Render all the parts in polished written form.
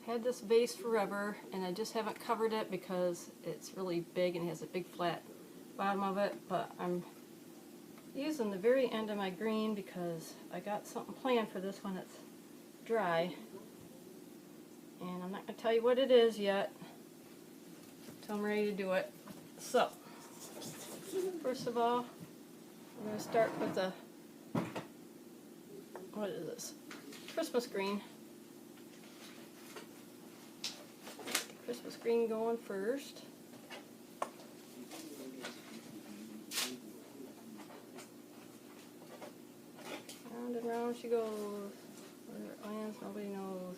had this vase forever, and I just haven't covered it because it's really big and has a big flat bottom of it, but I'm using the very end of my green because I got something planned for this when it's dry, and I'm not going to tell you what it is yet until I'm ready to do it. So, first of all, I'm going to start with the, what is this? Christmas green. Christmas green going first. Round and round she goes. Where it lands, nobody knows.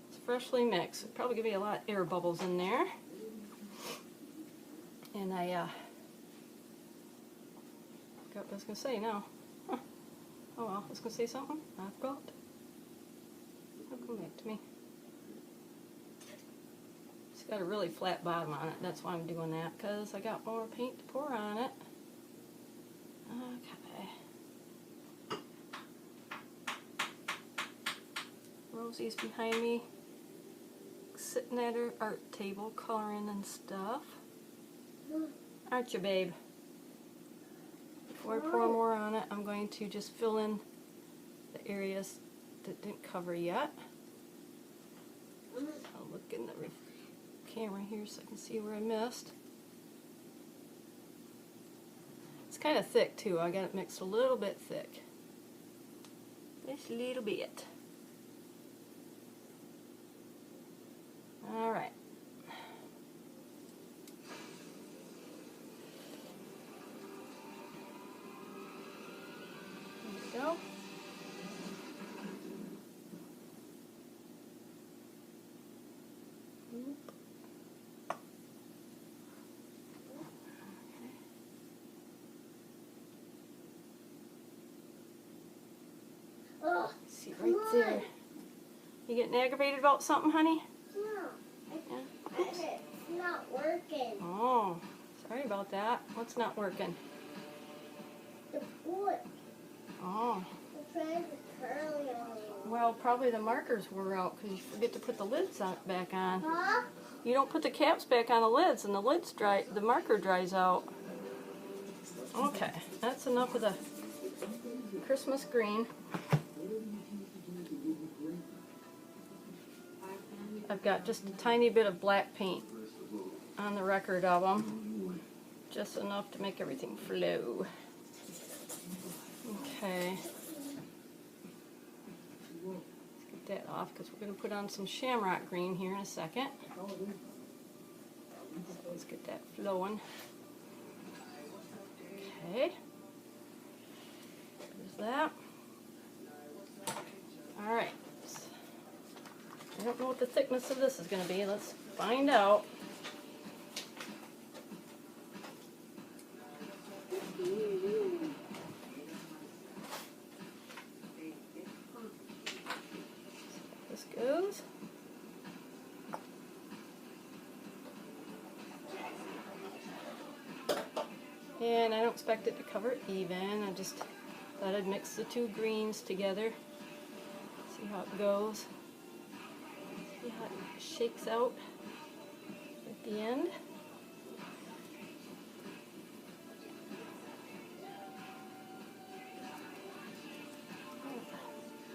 It's freshly mixed. It'll probably give me a lot of air bubbles in there. And I forgot what I was going to say now. Huh. Oh well, I was going to say something. I forgot. It'll come back to me. It's got a really flat bottom on it. That's why I'm doing that, because I got more paint to pour on it. Okay. Rosie's behind me, sitting at her art table, coloring and stuff. Aren't you, babe? Before I pour more on it, I'm going to just fill in the areas that didn't cover yet. I'll look in the camera here so I can see where I missed. It's kind of thick too. I got it mixed a little bit thick. Just a little bit. Alright. There we go. See right there. You getting aggravated about something, honey? No. It's not working. Oh, sorry about that. What's not working? The wood. Oh. I'm trying to curly on it. Well, probably the markers wore out because you forget to put the lids back on. Huh? You don't put the caps back on the lids, and the lids dry. The marker dries out. Okay, that's enough of the Christmas green. I've got just a tiny bit of black paint on the record of them, just enough to make everything flow. Okay, let's get that off because we're going to put on some Shamrock green here in a second. So let's get that flowing. Okay, there's that. All right. I don't know what the thickness of this is going to be. Let's find out. This goes. And I don't expect it to cover it even. I just thought I'd mix the two greens together. See how it goes. See how it shakes out at the end.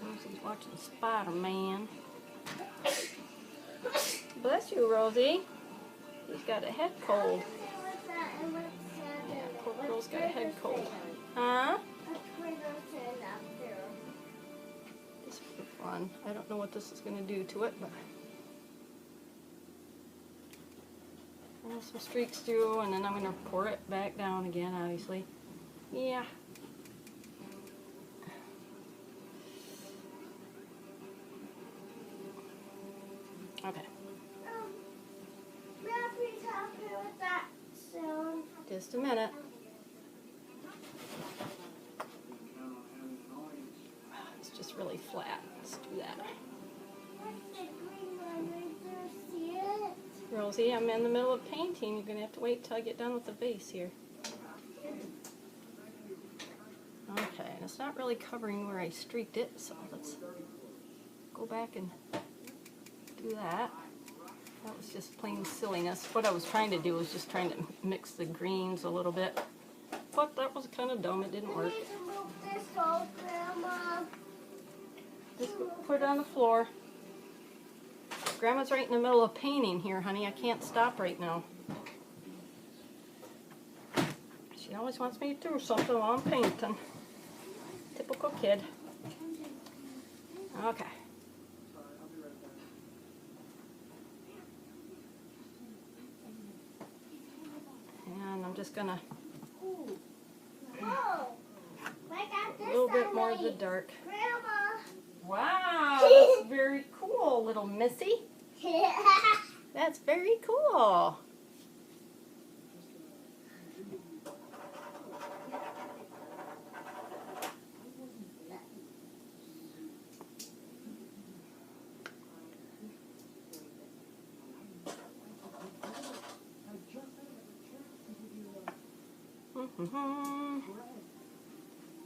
Rosie's watching Spider-Man. Bless you, Rosie. He's got a head cold. Yeah, poor girl's got a head cold. Huh? This will be fun. I don't know what this is going to do to it, but run some streaks through, and then I'm going to pour it back down again, obviously. Yeah. Okay. May I please help you with that soon? Just a minute. It's just really flat. Let's do that. What's the green one? Do you see it? Rosie, I'm in the middle of painting. You're going to have to wait till I get done with the vase here. Okay, and it's not really covering where I streaked it, so let's go go back and do that. That was just plain silliness. What I was trying to do was just trying to mix the greens a little bit. But that was kind of dumb. It didn't work. I need to move this off, Grandma. Just put it on the floor. Grandma's right in the middle of painting here, honey. I can't stop right now. She always wants me to do something while I'm painting. Typical kid. Okay. And I'm just gonna Oh, I got a this little bit more of the already. dark. Grandma. Wow, that's very cool, little Missy. That's very cool.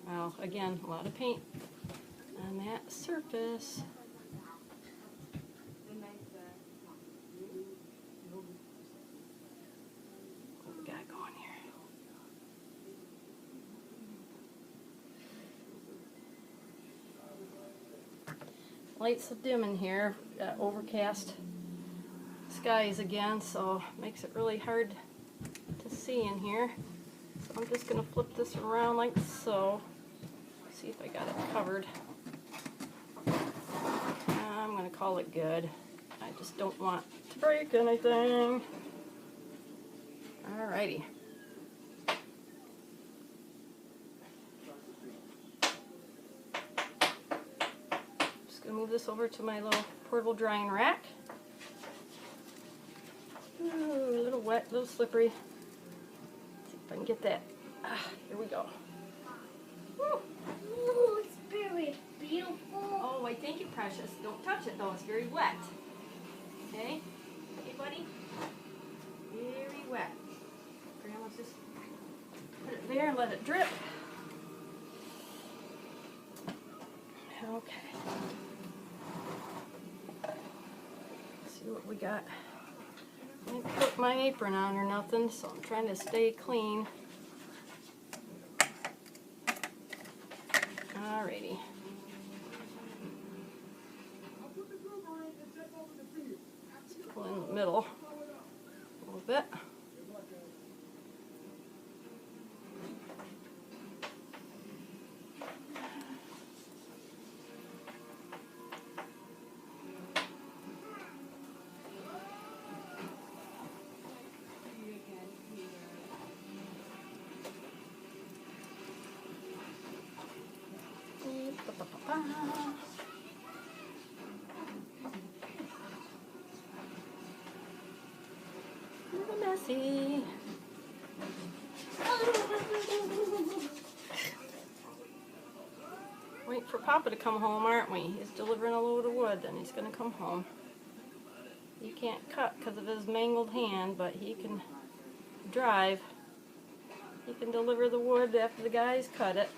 Well, again, a lot of paint on that surface. What we got going here? Lights are dim in here. Got overcast skies again, so makes it really hard to see in here. So I'm just going to flip this around like so. See if I got it covered. I'm going to call it good. I just don't want to break anything. Alrighty. Just going to move this over to my little portable drying rack. Ooh, a little wet, a little slippery. See if I can get that. Here we go. Woo. Ooh, it's very beautiful. Oh, wait, thank you, precious. Don't touch it, though. It's very wet. Okay? Hey, buddy? Very wet. Grandma's just put it there and let it drip. Okay. Let's see what we got. I didn't put my apron on or nothing, so I'm trying to stay clean. Alrighty. Let's pull in the middle a little bit. A little messy. Wait for Papa to come home, aren't we? He's delivering a load of wood, then he's going to come home. He can't cut because of his mangled hand, but he can drive. He can deliver the wood after the guys cut it.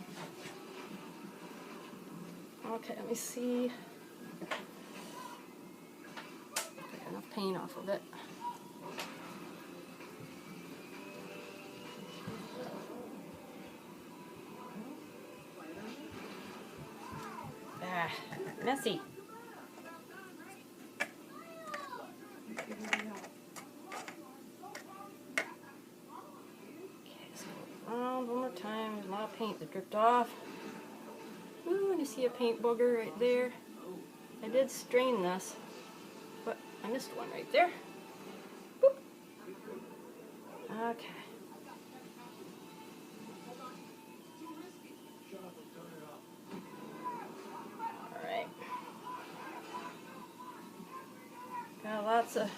Okay, let me see. Get enough paint off of it. Ah, messy. Okay, let's go around one more time. There's a lot of paint that dripped off. Ooh, and you see a paint booger right there. I did strain this, but I missed one right there. Boop. Okay. Alright. Got lots of,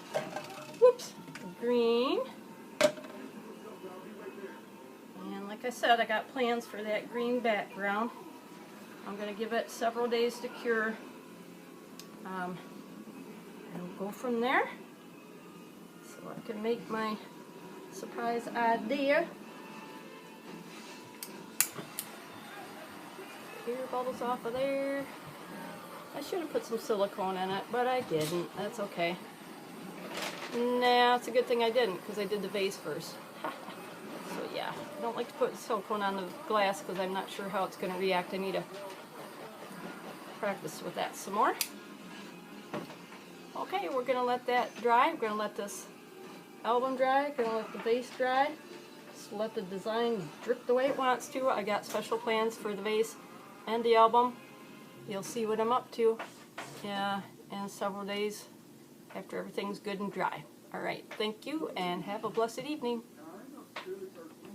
whoops, green. And like I said, I got plans for that green background. I'm going to give it several days to cure. And go from there. So I can make my surprise idea. Air bubbles off of there. I should have put some silicone in it, but I didn't. That's okay. Nah, it's a good thing I didn't, because I did the vase first. So yeah, I don't like to put silicone on the glass because I'm not sure how it's going to react. I need to practice with that some more. Okay, we're going to let that dry. We're going to let this album dry. Going to let the vase dry. Just let the design drip the way it wants to. I got special plans for the vase and the album. You'll see what I'm up to in several days after everything's good and dry. Alright, thank you and have a blessed evening.